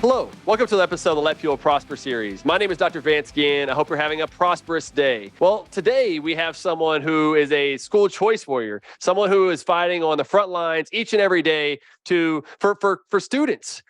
Hello, welcome to the episode of the Let People Prosper series. My name is Dr. Vance Ginn. I hope you're having a prosperous day. Well, today we have someone who is a school choice warrior, someone who is fighting on the front lines each and every day for students,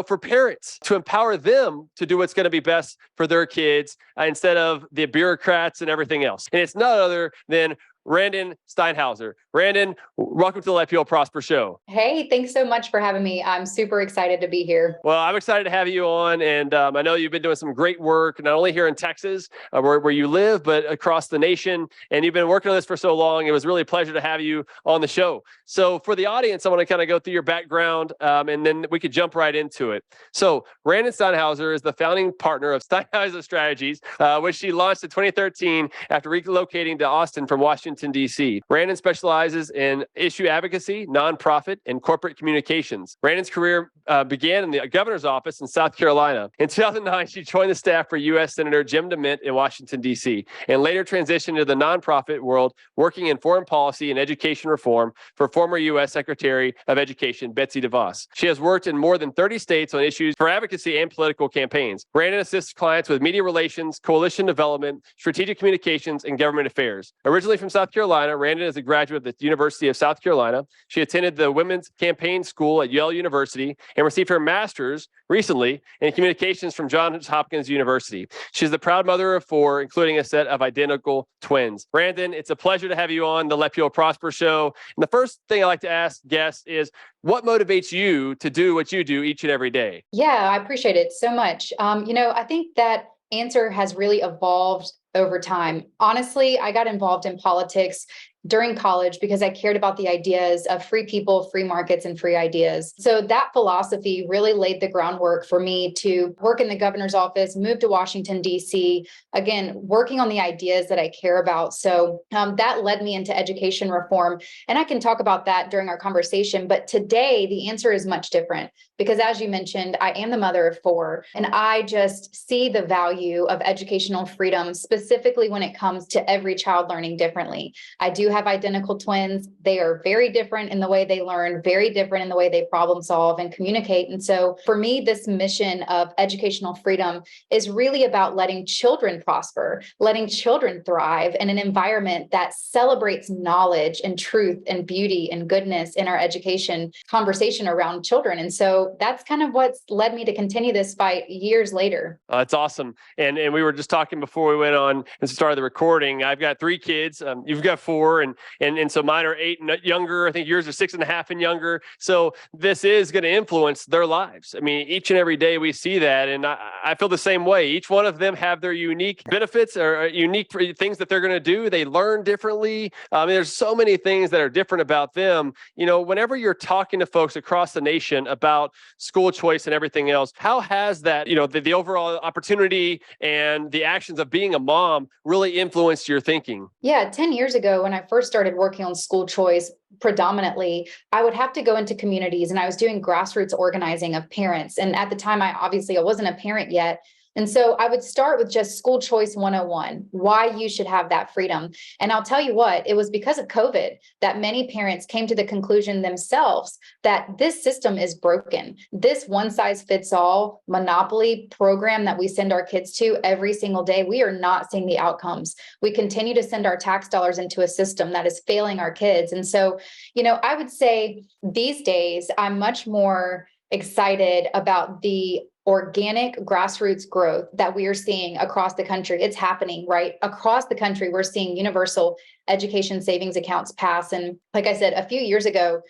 for parents, to empower them to do what's going to be best for their kids instead of the bureaucrats and everything else. And it's none other than Randan Steinhauser. Randan, welcome to the Let People Prosper show. Hey, thanks so much for having me. I'm super excited to be here. Well, I'm excited to have you on, and I know you've been doing some great work, not only here in Texas, where you live, but across the nation, and you've been working on this for so long. It was really a pleasure to have you on the show. So for the audience, I want to kind of go through your background, and then we could jump right into it. So Randan Steinhauser is the founding partner of Steinhauser Strategies, which she launched in 2013 after relocating to Austin from Washington, D.C. Randan specializes in issue advocacy, nonprofit, and corporate communications. Randan's career began in the governor's office in South Carolina. In 2009, she joined the staff for U.S. Senator Jim DeMint in Washington, D.C., and later transitioned to the nonprofit world, working in foreign policy and education reform for former U.S. Secretary of Education Betsy DeVos. She has worked in more than 30 states on issues for advocacy and political campaigns. Randan assists clients with media relations, coalition development, strategic communications, and government affairs. Originally from South Carolina, Randan is a graduate of the University of South Carolina. She attended the Women's Campaign School at Yale University and received her master's recently in communications from Johns Hopkins University. She's the proud mother of 4, including a set of identical twins. Randan, it's a pleasure to have you on the Let People Prosper show. And the first thing I like to ask guests is, what motivates you to do what you do each and every day? Yeah, I appreciate it so much. I think that answer has really evolved over time. Honestly, I got involved in politics during college because I cared about the ideas of free people, free markets, and free ideas. So that philosophy really laid the groundwork for me to work in the governor's office, move to Washington, D.C., again, working on the ideas that I care about. So that led me into education reform. And I can talk about that during our conversation. But today, the answer is much different because, as you mentioned, I am the mother of 4, and I just see the value of educational freedom, specifically when it comes to every child learning differently. I do have identical twins. They are very different in the way they learn, very different in the way they problem solve and communicate. And so for me, this mission of educational freedom is really about letting children prosper, letting children thrive in an environment that celebrates knowledge and truth and beauty and goodness in our education conversation around children. And so that's kind of what's led me to continue this fight years later. That's awesome. And we were just talking before we went on and started the recording. I've got 3 kids. You've got 4. And so mine are 8 and younger. I think yours are 6.5 and younger. So this is going to influence their lives. I mean, each and every day we see that. And I feel the same way. Each one of them have their unique benefits or unique things that they're going to do. They learn differently. There's so many things that are different about them. Whenever you're talking to folks across the nation about school choice and everything else, how has that, the overall opportunity and the actions of being a mom really influenced your thinking? Yeah, 10 years ago, when I first started working on school choice, predominantly, I would have to go into communities and I was doing grassroots organizing of parents. And at the time, I wasn't a parent yet. And so I would start with just school choice 101, why you should have that freedom. And I'll tell you what, it was because of COVID that many parents came to the conclusion themselves that this system is broken. This one size fits all monopoly program that we send our kids to every single day, we are not seeing the outcomes. We continue to send our tax dollars into a system that is failing our kids. And so, I would say these days, I'm much more excited about the organic grassroots growth that we are seeing across the country. It's happening right across the country. We're seeing universal education savings accounts pass. And like I said, a few years ago,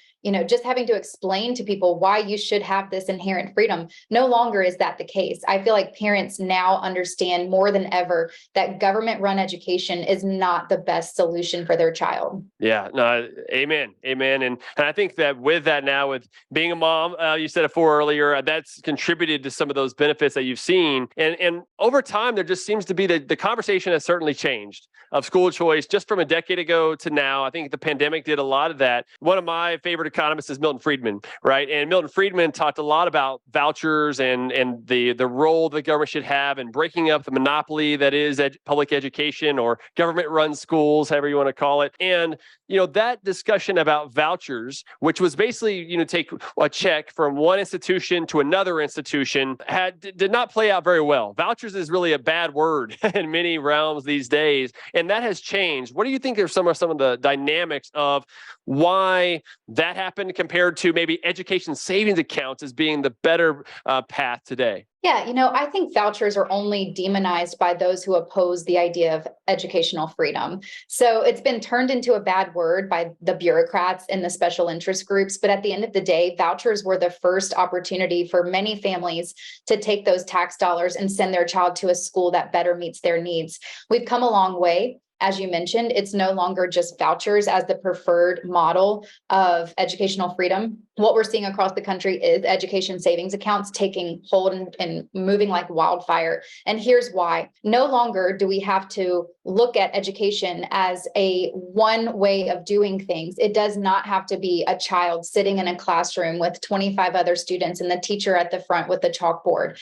just having to explain to people why you should have this inherent freedom, no longer is that the case. I feel like parents now understand more than ever that government-run education is not the best solution for their child. Yeah, no, amen. And I think that with that now, with being a mom, you said it 4 earlier, that's contributed to some of those benefits that you've seen. And over time, there just seems to be the conversation has certainly changed of school choice just from a decade decade ago to now. I think the pandemic did a lot of that. One of my favorite economists is Milton Friedman, right? And Milton Friedman talked a lot about vouchers and the role the government should have in breaking up the monopoly that is public education or government-run schools, however you want to call it. And that discussion about vouchers, which was basically take a check from one institution to another institution, did not play out very well. Vouchers is really a bad word in many realms these days, and that has changed. What do you think are some of the dynamics of why that happened compared to maybe education savings accounts as being the better path today? Yeah, I think vouchers are only demonized by those who oppose the idea of educational freedom. So it's been turned into a bad word by the bureaucrats and the special interest groups. But at the end of the day, vouchers were the first opportunity for many families to take those tax dollars and send their child to a school that better meets their needs. We've come a long way. As you mentioned, it's no longer just vouchers as the preferred model of educational freedom. What we're seeing across the country is education savings accounts taking hold and moving like wildfire. And here's why. No longer do we have to look at education as a one way of doing things. It does not have to be a child sitting in a classroom with 25 other students and the teacher at the front with the chalkboard.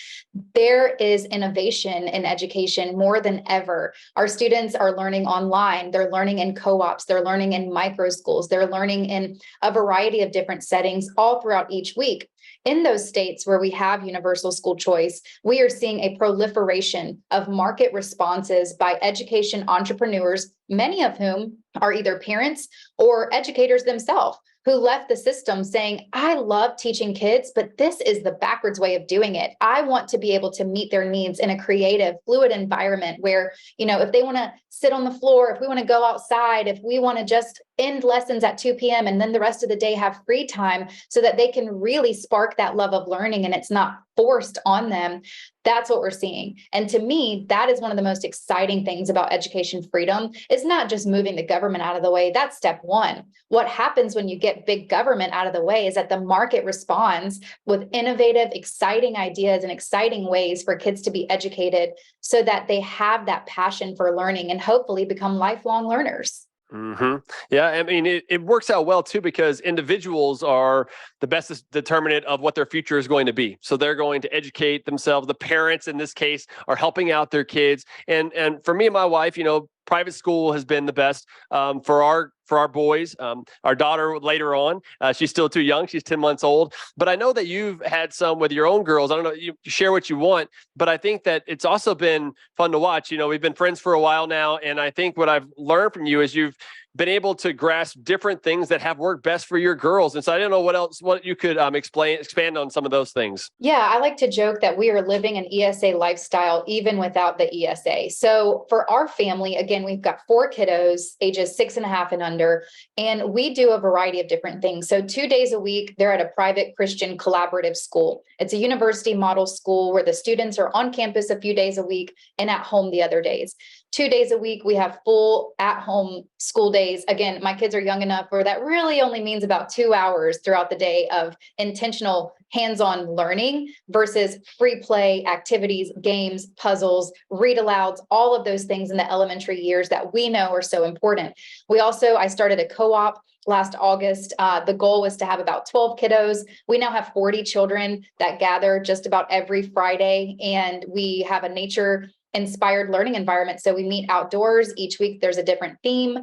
There is innovation in education more than ever. Our students are learning online. They're learning in co-ops. They're learning in micro schools. They're learning in a variety of different settings all throughout each week. In those states where we have universal school choice, we are seeing a proliferation of market responses by education entrepreneurs, many of whom are either parents or educators themselves, who left the system saying, I love teaching kids, but this is the backwards way of doing it. I want to be able to meet their needs in a creative, fluid environment where, if they want to sit on the floor, if we want to go outside, if we want to just end lessons at 2 p.m. and then the rest of the day have free time so that they can really spark that love of learning and it's not forced on them. That's what we're seeing. And to me, that is one of the most exciting things about education freedom. It's not just moving the government out of the way. That's step one. What happens when you get big government out of the way is that the market responds with innovative, exciting ideas and exciting ways for kids to be educated so that they have that passion for learning and hopefully become lifelong learners. Mm-hmm. Yeah, I mean, it works out well too, because individuals are the best determinant of what their future is going to be. So they're going to educate themselves. The parents in this case are helping out their kids. And for me and my wife, private school has been the best for our boys. Our daughter later on, she's still too young. She's 10 months old. But I know that you've had some with your own girls. I don't know, you share what you want, but I think that it's also been fun to watch. We've been friends for a while now. And I think what I've learned from you is you've been able to grasp different things that have worked best for your girls. And so I don't know what you could expand on some of those things. Yeah, I like to joke that we are living an ESA lifestyle even without the ESA. So for our family, again, we've got 4 kiddos, ages 6.5 and under, and we do a variety of different things. So 2 days a week, they're at a private Christian collaborative school. It's a university model school where the students are on campus a few days a week and at home the other days. 2 days a week, we have full at-home school days. Again, my kids are young enough where that really only means about 2 hours throughout the day of intentional hands-on learning versus free play activities, games, puzzles, read alouds, all of those things in the elementary years that we know are so important. I started a co-op last August. The goal was to have about 12 kiddos. We now have 40 children that gather just about every Friday, and we have a nature-inspired learning environment. So we meet outdoors. Each week there's a different theme.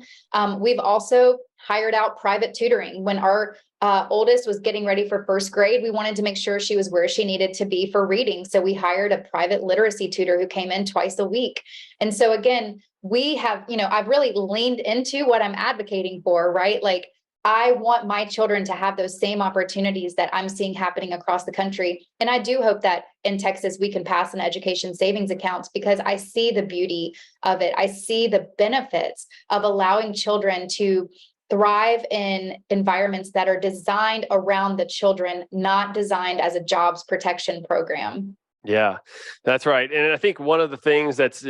We've also hired out private tutoring. When our oldest was getting ready for first grade, we wanted to make sure she was where she needed to be for reading. So we hired a private literacy tutor who came in twice a week. And so again, we have, I've really leaned into what I'm advocating for, right? Like, I want my children to have those same opportunities that I'm seeing happening across the country. And I do hope that in Texas, we can pass an education savings account because I see the beauty of it. I see the benefits of allowing children to thrive in environments that are designed around the children, not designed as a jobs protection program. Yeah, that's right. And I think one of the things that's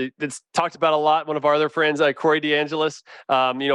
talked about a lot, one of our other friends, Corey DeAngelis,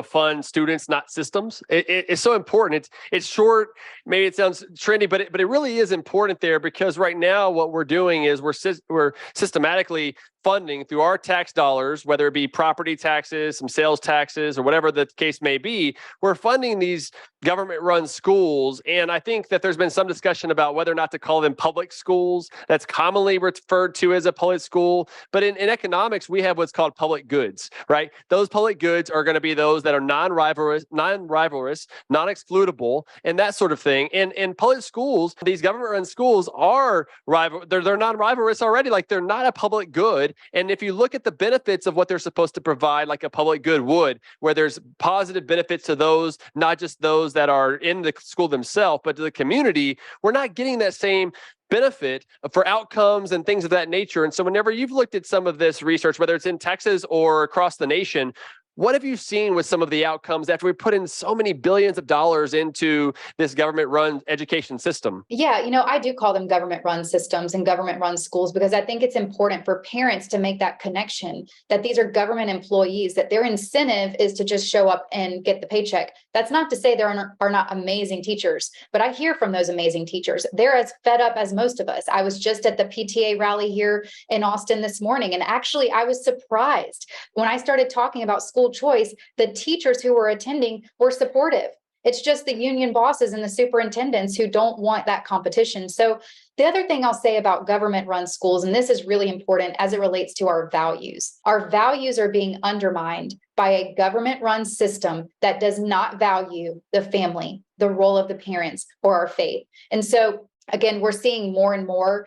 fund students, not systems. It's so important. It's short. Maybe it sounds trendy, but it really is important there, because right now what we're doing is we're systematically funding through our tax dollars, whether it be property taxes, some sales taxes, or whatever the case may be. We're funding these government-run schools, and I think that there's been some discussion about whether or not to call them public schools. That's commonly referred to as a public school, but in economics, we have what's called public goods, right? Those public goods are going to be those that are non-rivalrous, non-excludable, and that sort of thing. And public schools, these government-run schools, are they're non-rivalrous already. Like, they're not a public good. And if you look at the benefits of what they're supposed to provide, like a public good would, where there's positive benefits to those, not just those that are in the school themselves, but to the community, we're not getting that same benefit for outcomes and things of that nature. And so whenever you've looked at some of this research, whether it's in Texas or across the nation, what have you seen with some of the outcomes after we put in so many billions of dollars into this government-run education system? Yeah, I do call them government-run systems and government-run schools, because I think it's important for parents to make that connection that these are government employees, that their incentive is to just show up and get the paycheck. That's not to say there are not amazing teachers, but I hear from those amazing teachers. They're as fed up as most of us. I was just at the PTA rally here in Austin this morning, and actually I was surprised when I started talking about school choice. The teachers who were attending were supportive. It's just the union bosses and the superintendents who don't want that competition. So the other thing I'll say about government-run schools, and this is really important as it relates to our values are being undermined by a government-run system that does not value the family, the role of the parents, or our faith. And so again, we're seeing more and more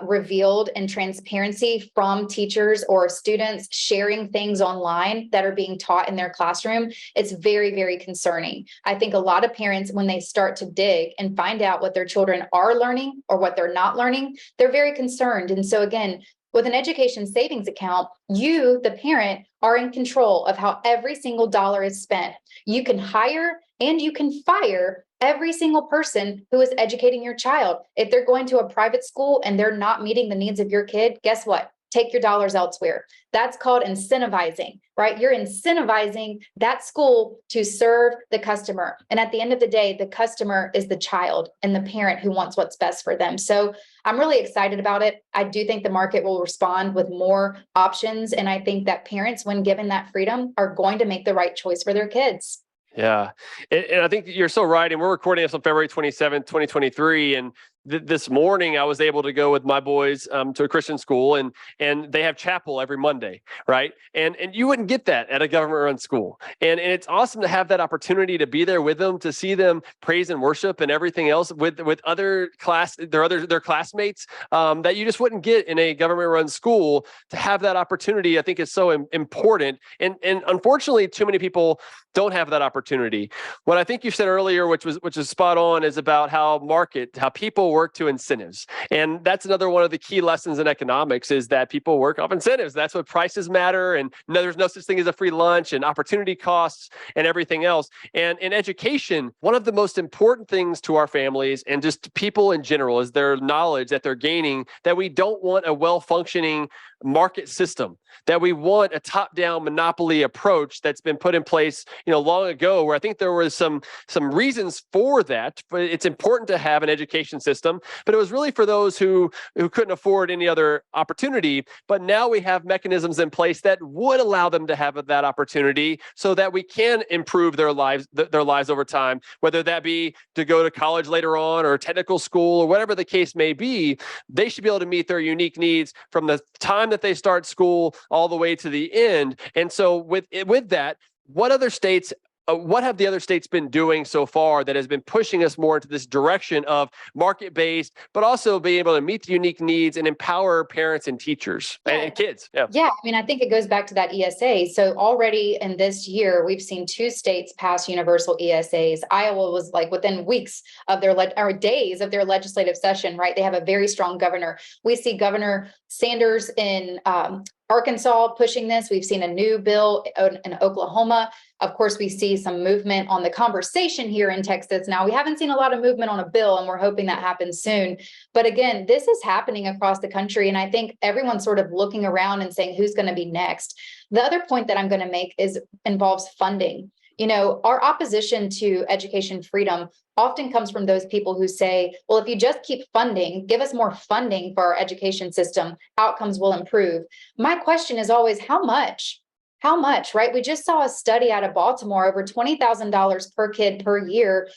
revealed and transparency from teachers or students sharing things online that are being taught in their classroom. It's very, very concerning. I think a lot of parents, when they start to dig and find out what their children are learning or what they're not learning, they're very concerned. And so again, with an education savings account, you, the parent, are in control of how every single dollar is spent. You can hire and you can fire every single person who is educating your child. If they're going to a private school and they're not meeting the needs of your kid, guess what? Take your dollars elsewhere. That's called incentivizing, right? You're incentivizing that school to serve the customer. And at the end of the day, the customer is the child and the parent who wants what's best for them. So I'm really excited about it. I do think the market will respond with more options. And I think that parents, when given that freedom, are going to make the right choice for their kids. Yeah. And I think you're so right. And we're recording this on February 27th, 2023. And this morning I was able to go with my boys to a Christian school, and they have chapel every Monday, right? And you wouldn't get that at a government-run school. And it's awesome to have that opportunity to be there with them, to see them praise and worship and everything else with their classmates that you just wouldn't get in a government-run school. To have that opportunity, I think, is so important. And unfortunately, too many people don't have that opportunity. What I think you said earlier, which is spot on, is about how people work to incentives. And that's another one of the key lessons in economics, is that people work off incentives. That's what prices matter. And there's no such thing as a free lunch, and opportunity costs and everything else. And in education, one of the most important things to our families and just people in general is their knowledge that they're gaining, that we don't want a well-functioning market system, that we want a top-down monopoly approach that's been put in place, long ago, where I think there was some reasons for that. But it's important to have an education system, but it was really for those who couldn't afford any other opportunity. But now we have mechanisms in place that would allow them to have that opportunity, so that we can improve their lives over time, whether that be to go to college later on, or technical school, or whatever the case may be. They should be able to meet their unique needs from the time that they start school all the way to the end. And so with that, what have the other states been doing so far that has been pushing us more into this direction of market-based, but also being able to meet the unique needs and empower parents and teachers and kids? Yeah. I think it goes back to that ESA. So already in this year, we've seen 2 states pass universal ESAs. Iowa was like within weeks of or days of their legislative session, right? They have a very strong governor. We see Governor Sanders in Arkansas pushing this. We've seen a new bill in Oklahoma. Of course, we see some movement on the conversation here in Texas. Now, we haven't seen a lot of movement on a bill, and we're hoping that happens soon. But again, this is happening across the country. And I think everyone's sort of looking around and saying, who's going to be next? The other point that I'm going to make involves funding. Our opposition to education freedom often comes from those people who say, well, if you just keep funding, give us more funding for our education system, outcomes will improve. My question is always, how much? How much, right? We just saw a study out of Baltimore, over $20,000 per kid per year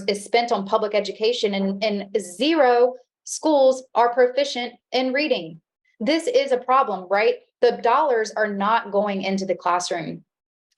is spent on public education, and 0 schools are proficient in reading. This is a problem, right? The dollars are not going into the classroom.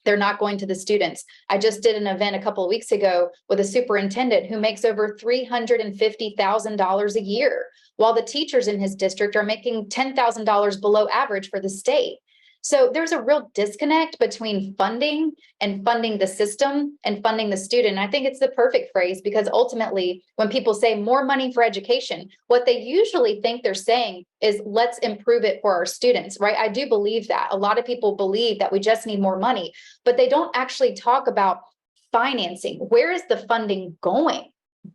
They're not going to the students. I just did an event a couple of weeks ago with a superintendent who makes over $350,000 a year, while the teachers in his district are making $10,000 below average for the state. So there's a real disconnect between funding and funding the system and funding the student. I think it's the perfect phrase, because ultimately, when people say more money for education, what they usually think they're saying is, let's improve it for our students, right? I do believe that. A lot of people believe that we just need more money, but they don't actually talk about financing. Where is the funding going?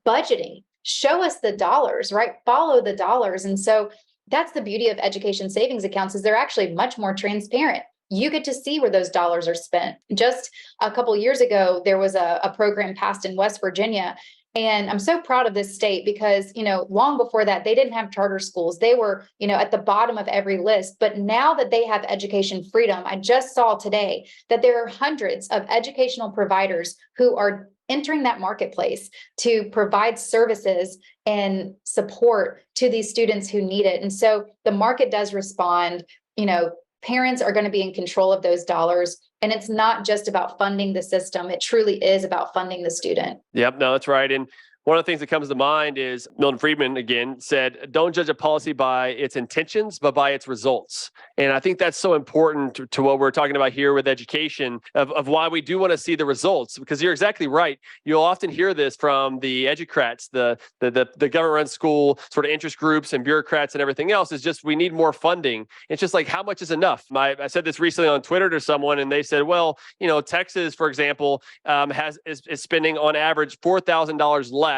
Budgeting. Show us the dollars, right? Follow the dollars. And so that's the beauty of education savings accounts, is they're actually much more transparent. You get to see where those dollars are spent. Just a couple of years ago, there was a program passed in West Virginia. And I'm so proud of this state because, long before that, they didn't have charter schools. They were, at the bottom of every list. But now that they have education freedom, I just saw today that there are hundreds of educational providers who are entering that marketplace to provide services and support to these students who need it. And so the market does respond. Parents are going to be in control of those dollars. And it's not just about funding the system. It truly is about funding the student. Yep, no, that's right. And one of the things that comes to mind is Milton Friedman, again, said, don't judge a policy by its intentions, but by its results. And I think that's so important to what we're talking about here with education, of why we do want to see the results, because you're exactly right. You'll often hear this from the educrats, the government-run school sort of interest groups and bureaucrats and everything else, is just, we need more funding. It's just like, how much is enough? I said this recently on Twitter to someone, and they said, well, Texas, for example, is spending on average $4,000 less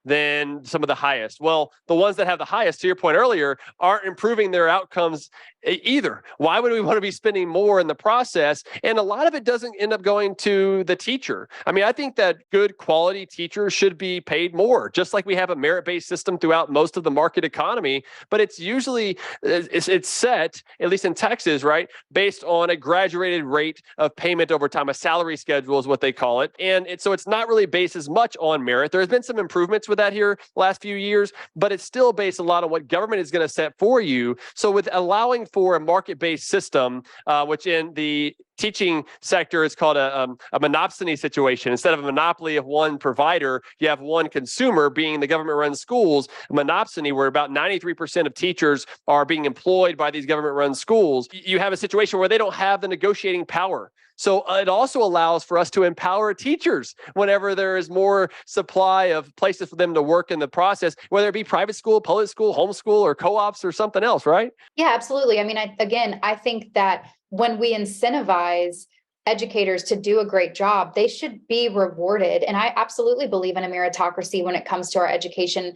than some of the highest. Well, the ones that have the highest, to your point earlier, aren't improving their outcomes either. Why would we want to be spending more in the process? And a lot of it doesn't end up going to the teacher. I mean, I think that good quality teachers should be paid more, just like we have a merit-based system throughout most of the market economy. But it's usually, it's set, at least in Texas, right, based on a graduated rate of payment over time. A salary schedule is what they call it. And so it's not really based as much on merit. There's been some improvements with that here last few years, but it's still based a lot on what government is going to set for you. So with allowing for a market-based system, which in the teaching sector is called a monopsony situation. Instead of a monopoly of one provider, you have one consumer, being the government-run schools. A monopsony, where about 93% of teachers are being employed by these government-run schools. You have a situation where they don't have the negotiating power. So it also allows for us to empower teachers whenever there is more supply of places for them to work in the process, whether it be private school, public school, homeschool, or co-ops or something else, right? Yeah, absolutely. I mean, I think that when we incentivize educators to do a great job, they should be rewarded. And I absolutely believe in a meritocracy when it comes to our education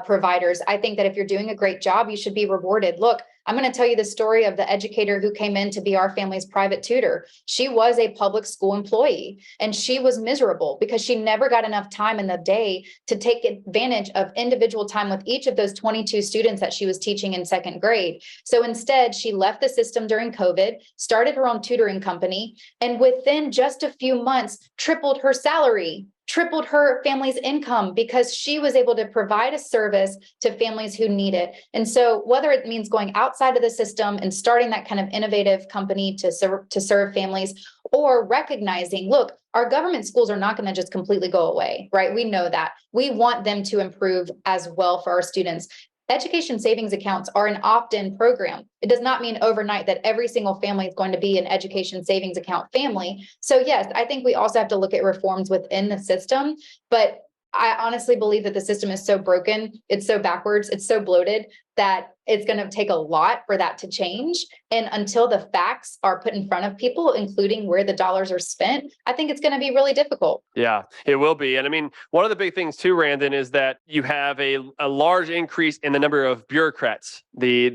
providers. I think that if you're doing a great job, you should be rewarded. Look, I'm going to tell you the story of the educator who came in to be our family's private tutor. She was a public school employee, and she was miserable because she never got enough time in the day to take advantage of individual time with each of those 22 students that she was teaching in second grade. So instead, she left the system during COVID, started her own tutoring company, and within just a few months, tripled her salary, tripled her family's income, because she was able to provide a service to families who need it. And so whether it means going outside of the system and starting that kind of innovative company to serve families, or recognizing, look, our government schools are not going to just completely go away, right? We know that. We want them to improve as well for our students. Education savings accounts are an opt-in program. It does not mean overnight that every single family is going to be an education savings account family. So yes, I think we also have to look at reforms within the system, but I honestly believe that the system is so broken, it's so backwards, it's so bloated, that it's going to take a lot for that to change. And until the facts are put in front of people, including where the dollars are spent, I think it's going to be really difficult. Yeah, it will be. And I mean, one of the big things too, Randan, is that you have a large increase in the number of bureaucrats, the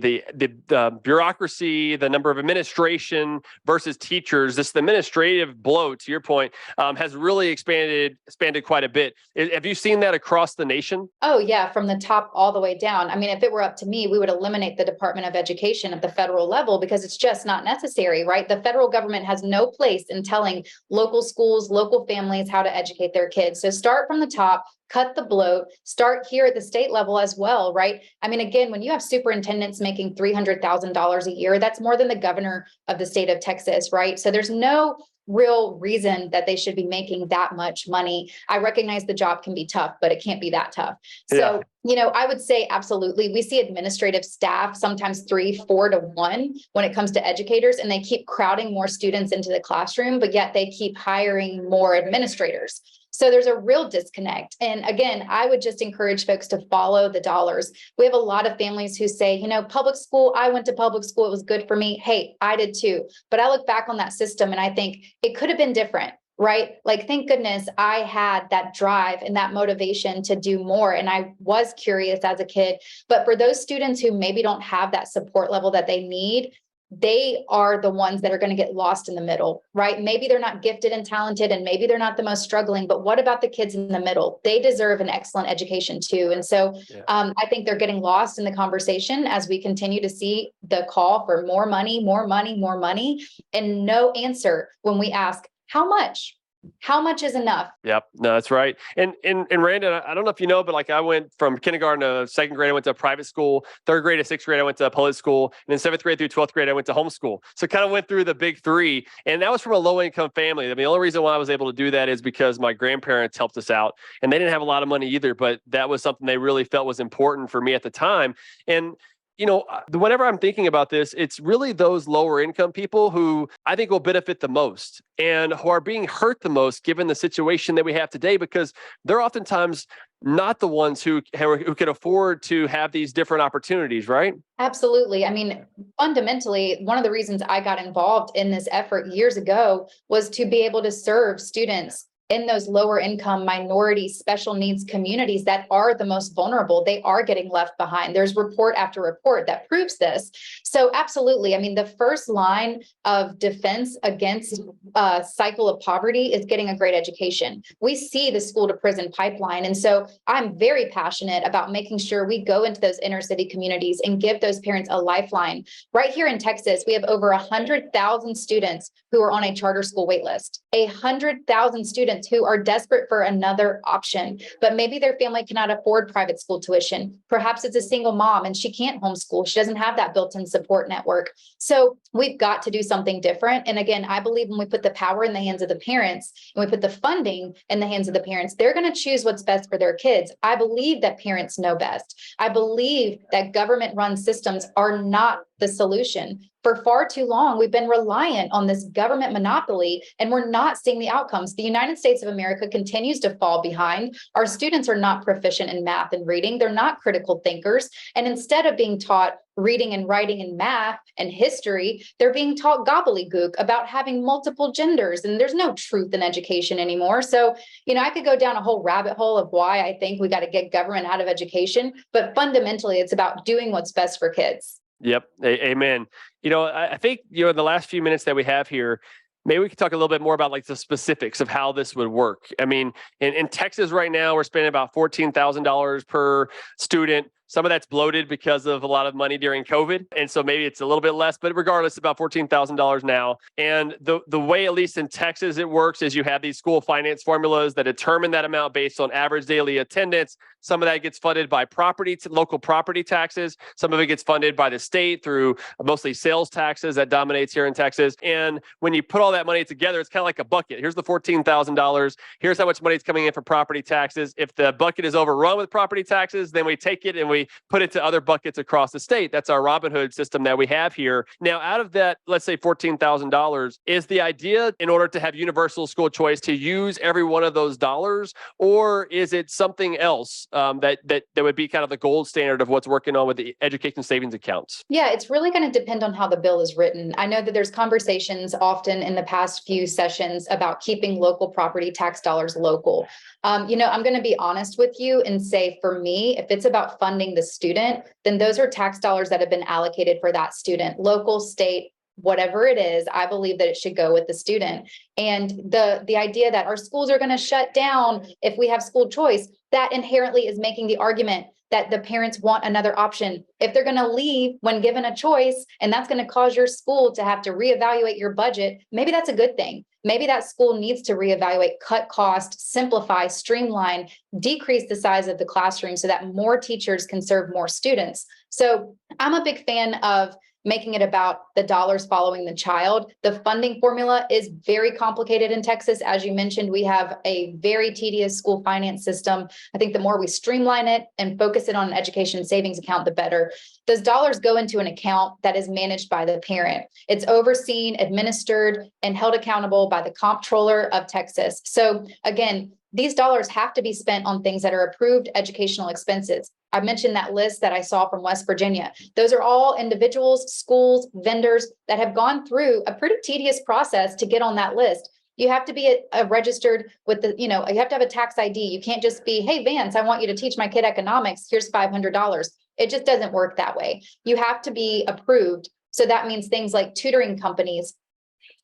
bureaucracy, the number of administration versus teachers. This administrative bloat, to your point, has really expanded quite a bit. Have you seen that across the nation? Oh, yeah, from the top all the way down. I mean, if it were up to me, we would eliminate the Department of Education at the federal level because it's just not necessary, right? The federal government has no place in telling local schools, local families how to educate their kids. So start from the top, cut the bloat, start here at the state level as well, right? I mean, again, when you have superintendents making $300,000 a year, that's more than the governor of the state of Texas, right? So there's no real reason that they should be making that much money. I recognize the job can be tough, but it can't be that tough. So, I would say absolutely. We see administrative staff sometimes 3, 4 to 1 when it comes to educators, and they keep crowding more students into the classroom, but yet they keep hiring more administrators. So there's a real disconnect. And again, I would just encourage folks to follow the dollars. We have a lot of families who say, public school, I went to public school, it was good for me. Hey, I did too. But I look back on that system and I think it could have been different, right? Like, thank goodness I had that drive and that motivation to do more. And I was curious as a kid. But for those students who maybe don't have that support level that they need, they are the ones that are going to get lost in the middle, right? Maybe they're not gifted and talented, and maybe they're not the most struggling, but what about the kids in the middle? They deserve an excellent education too. And so I think they're getting lost in the conversation as we continue to see the call for more money, more money, more money, and no answer when we ask, how much? How much is enough? Yep. No, that's right. And Randan, I don't know if you know, but like I went from kindergarten to second grade, I went to a private school. Third grade to sixth grade, I went to a public school. And then seventh grade through 12th grade, I went to homeschool. So kind of went through the big three. And that was from a low income family. I mean, the only reason why I was able to do that is because my grandparents helped us out, and they didn't have a lot of money either, but that was something they really felt was important for me at the time. And whenever I'm thinking about this, it's really those lower income people who I think will benefit the most and who are being hurt the most given the situation that we have today, because they're oftentimes not the ones who can afford to have these different opportunities, right? Absolutely. I mean, fundamentally, one of the reasons I got involved in this effort years ago was to be able to serve students in those lower income minority special needs communities that are the most vulnerable. They are getting left behind. There's report after report that proves this. So absolutely. I mean, the first line of defense against a cycle of poverty is getting a great education. We see the school to prison pipeline. And so I'm very passionate about making sure we go into those inner city communities and give those parents a lifeline. Right here in Texas, we have over 100,000 students who are on a charter school wait list, 100,000 students who are desperate for another option, but maybe their family cannot afford private school tuition. Perhaps it's a single mom and she can't homeschool. She doesn't have that built-in support network. So we've got to do something different. And again, I believe when we put the power in the hands of the parents and we put the funding in the hands of the parents, they're going to choose what's best for their kids. I believe that parents know best. I believe that government-run systems are not the solution. For far too long, we've been reliant on this government monopoly, and we're not seeing the outcomes. The United States of America continues to fall behind. Our students are not proficient in math and reading. They're not critical thinkers. And instead of being taught reading and writing and math and history, they're being taught gobbledygook about having multiple genders. And there's no truth in education anymore. So, I could go down a whole rabbit hole of why I think we got to get government out of education. But fundamentally, it's about doing what's best for kids. Yep. Amen. I think, in the last few minutes that we have here, maybe we could talk a little bit more about like the specifics of how this would work. I mean, in Texas right now, we're spending about $14,000 per student. Some of that's bloated because of a lot of money during COVID. And so maybe it's a little bit less, but regardless, about $14,000 now. And the way, at least in Texas, it works is you have these school finance formulas that determine that amount based on average daily attendance. Some of that gets funded by local property taxes. Some of it gets funded by the state through mostly sales taxes that dominates here in Texas. And when you put all that money together, it's kind of like a bucket. Here's the $14,000. Here's how much money is coming in for property taxes. If the bucket is overrun with property taxes, then we take it and we they put it to other buckets across the state. That's our Robin Hood system that we have here. Now, out of that, let's say $14,000, is the idea in order to have universal school choice to use every one of those dollars, or is it something else that would be kind of the gold standard of what's working on with the education savings accounts? Yeah, it's really going to depend on how the bill is written. I know that there's conversations often in the past few sessions about keeping local property tax dollars local. I'm going to be honest with you and say, for me, if it's about funding the student, then those are tax dollars that have been allocated for that student, local, state, whatever it is. I believe that it should go with the student. And the idea that our schools are going to shut down if we have school choice, that inherently is making the argument that the parents want another option. If they're going to leave when given a choice, and that's going to cause your school to have to reevaluate your budget, maybe that's a good thing. Maybe that school needs to reevaluate, cut cost, simplify, streamline, decrease the size of the classroom so that more teachers can serve more students. So I'm a big fan of making it about the dollars following the child. The funding formula is very complicated in Texas. As you mentioned, we have a very tedious school finance system. I think the more we streamline it and focus it on an education savings account, the better. Those dollars go into an account that is managed by the parent. It's overseen, administered, and held accountable by the comptroller of Texas. So again, these dollars have to be spent on things that are approved educational expenses. I mentioned that list that I saw from West Virginia. Those are all individuals, schools, vendors that have gone through a pretty tedious process to get on that list. You have to be registered with you have to have a tax ID. You can't just be, hey, Vance, I want you to teach my kid economics. Here's $500. It just doesn't work that way. You have to be approved. So that means things like tutoring companies,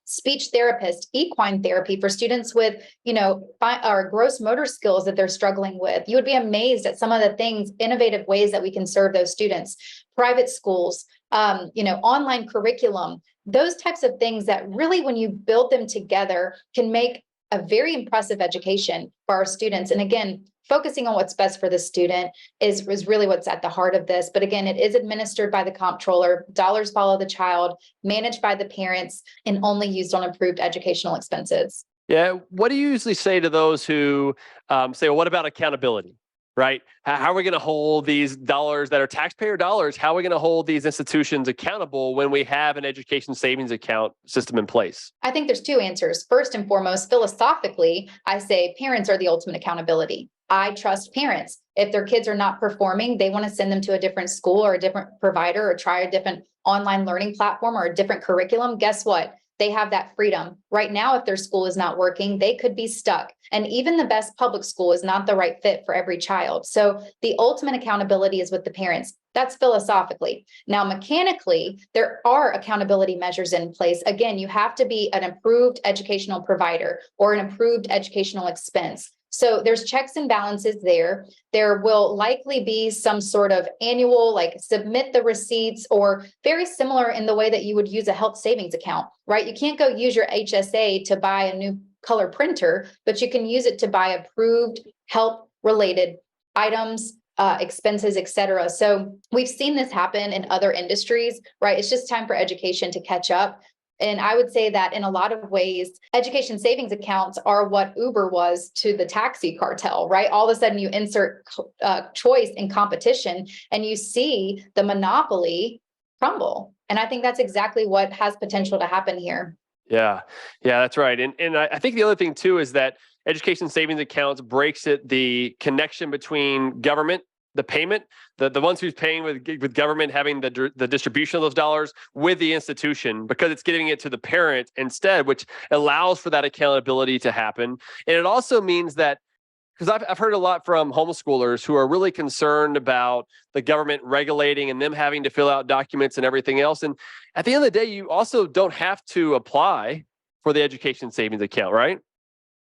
speech therapist, equine therapy for students with, or gross motor skills that they're struggling with. You would be amazed at some of the things, innovative ways that we can serve those students. Private schools, online curriculum, those types of things that really, when you build them together, can make a very impressive education for our students. And again, focusing on what's best for the student is really what's at the heart of this. But again, it is administered by the comptroller, dollars follow the child, managed by the parents, and only used on approved educational expenses. Yeah. What do you usually say to those who say, well, what about accountability? Right? How are we going to hold these dollars that are taxpayer dollars? How are we going to hold these institutions accountable when we have an education savings account system in place? I think there's two answers. First and foremost, philosophically, I say parents are the ultimate accountability. I trust parents. If their kids are not performing, they want to send them to a different school or a different provider or try a different online learning platform or a different curriculum. Guess what? They have that freedom. Right now, if their school is not working, they could be stuck. And even the best public school is not the right fit for every child. So the ultimate accountability is with the parents. That's philosophically. Now, mechanically, there are accountability measures in place. Again, you have to be an approved educational provider or an approved educational expense. So there's checks and balances there. There will likely be some sort of annual, like submit the receipts, or very similar in the way that you would use a health savings account, right? You can't go use your HSA to buy a new color printer, but you can use it to buy approved health related items, expenses, et cetera. So we've seen this happen in other industries, right? It's just time for education to catch up. And I would say that in a lot of ways, education savings accounts are what Uber was to the taxi cartel, right? All of a sudden you insert choice in competition and you see the monopoly crumble. And I think that's exactly what has potential to happen here. Yeah, that's right. And I think the other thing too is that education savings accounts breaks the connection between government, the payment, the ones who's paying with government having the distribution of those dollars with the institution, because it's giving it to the parent instead, which allows for that accountability to happen. And it also means that, because I've heard a lot from homeschoolers who are really concerned about the government regulating and them having to fill out documents and everything else. And at the end of the day, you also don't have to apply for the education savings account, right?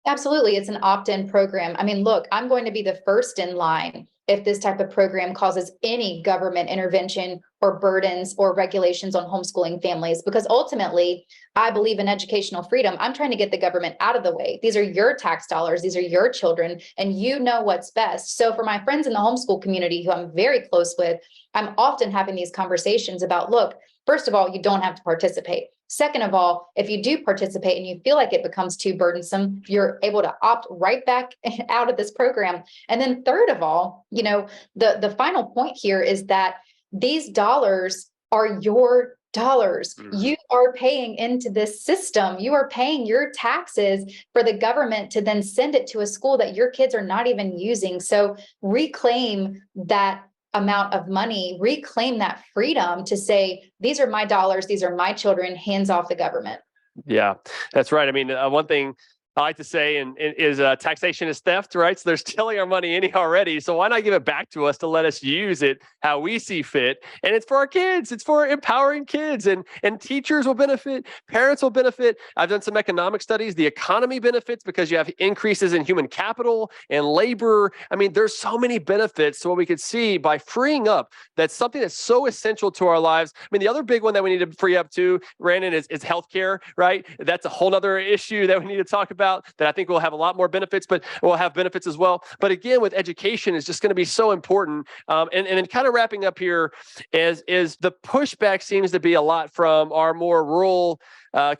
Absolutely. It's an opt-in program. I mean, look, I'm going to be the first in line if this type of program causes any government intervention or burdens or regulations on homeschooling families, because ultimately I believe in educational freedom. I'm trying to get the government out of the way. These are your tax dollars. These are your children, and you know what's best. So for my friends in the homeschool community who I'm very close with, I'm often having these conversations about, look, first of all, you don't have to participate. Second of all, if you do participate and you feel like it becomes too burdensome, you're able to opt right back out of this program. And then third of all, the final point here is that these dollars are your dollars. You are paying into this system. You are paying your taxes for the government to then send it to a school that your kids are not even using. So reclaim that amount of money, reclaim that freedom to say, these are my dollars, these are my children, hands off the government. Yeah, that's right. I mean, one thing I like to say is taxation is theft, right? So they're stealing our money anyhow already. So why not give it back to us to let us use it how we see fit? And it's for our kids. It's for empowering kids, and teachers will benefit. Parents will benefit. I've done some economic studies. The economy benefits because you have increases in human capital and labor. I mean, there's so many benefits to what we could see by freeing up. That's something that's so essential to our lives. I mean, the other big one that we need to free up too, Randan, is healthcare, right? That's a whole other issue that we need to talk about, that I think will have a lot more benefits, but will have benefits as well. But again, with education, is just going to be so important. And then kind of wrapping up here is the pushback seems to be a lot from our more rural,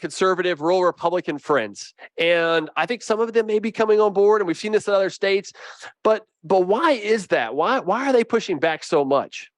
conservative, rural Republican friends. And I think some of them may be coming on board, and we've seen this in other states. But why is that? Why are they pushing back so much?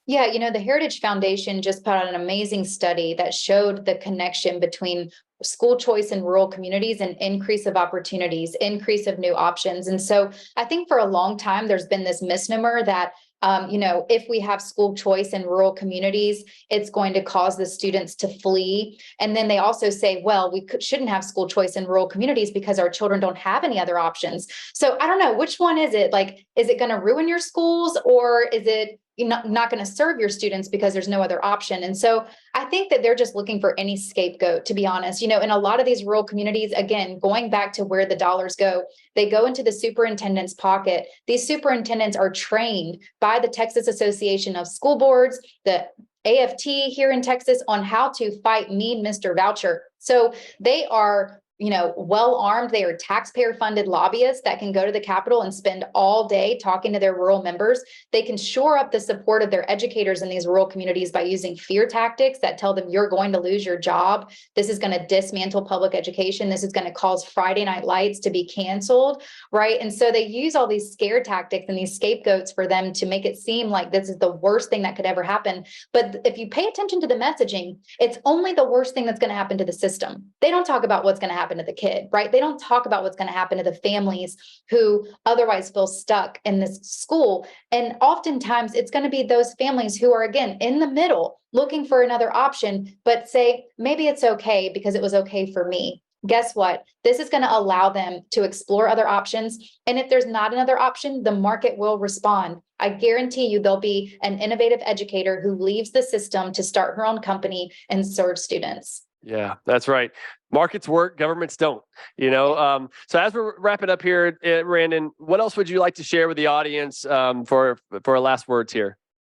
Yeah, the Heritage Foundation just put out an amazing study that showed the connection between school choice in rural communities and increase of opportunities, increase of new options. And so I think for a long time, there's been this misnomer that if we have school choice in rural communities, it's going to cause the students to flee. And then they also say, well, we shouldn't have school choice in rural communities because our children don't have any other options. So I don't know, which one is it? Like, is it going to ruin your schools, or is it not going to serve your students because there's no other option? And so I think that they're just looking for any scapegoat, to be honest. In a lot of these rural communities, again, going back to where the dollars go, they go into the superintendent's pocket. These superintendents are trained by the Texas Association of School Boards, the AFT here in Texas, on how to fight Mean Mr. Voucher. So they are well armed. They are taxpayer funded lobbyists that can go to the Capitol and spend all day talking to their rural members. They can shore up the support of their educators in these rural communities by using fear tactics that tell them you're going to lose your job. This is going to dismantle public education. This is going to cause Friday Night Lights to be canceled, right? And so they use all these scare tactics and these scapegoats for them to make it seem like this is the worst thing that could ever happen. But if you pay attention to the messaging, it's only the worst thing that's going to happen to the system. They don't talk about what's going to happen to the kid, right? They don't talk about what's going to happen to the families who otherwise feel stuck in this school. And oftentimes it's going to be those families who are, again, in the middle looking for another option, but say, maybe it's okay because it was okay for me. Guess what? This is going to allow them to explore other options. And if there's not another option, the market will respond. I guarantee you there'll be an innovative educator who leaves the system to start her own company and serve students. Yeah, that's right. Markets work, governments don't, So as we're wrapping up here, Randan, what else would you like to share with the audience for our last words here?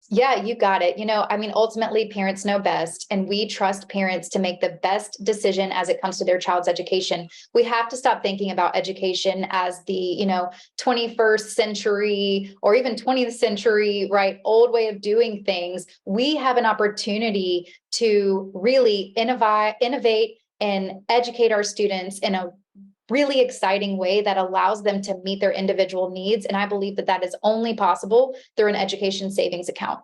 Yeah, you got it. Ultimately, parents know best, and we trust parents to make the best decision as it comes to their child's education. We have to stop thinking about education as the, 21st century or even 20th century, right, old way of doing things. We have an opportunity to really innovate and educate our students in a really exciting way that allows them to meet their individual needs. And I believe that is only possible through an education savings account.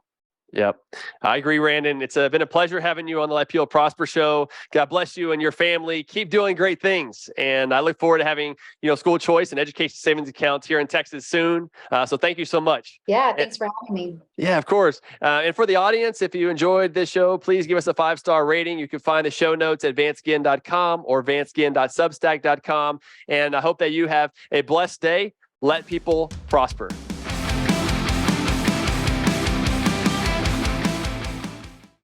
Yep. I agree, Randan. It's been a pleasure having you on the Life Heal Prosper show. God bless you and your family. Keep doing great things. And I look forward to having, school choice and education savings accounts here in Texas soon. So thank you so much. Yeah. Thanks for having me. Yeah, of course. And for the audience, if you enjoyed this show, please give us a 5-star rating. You can find the show notes at vanceginn.com or vanceginn.substack.com. And I hope that you have a blessed day. Let people prosper.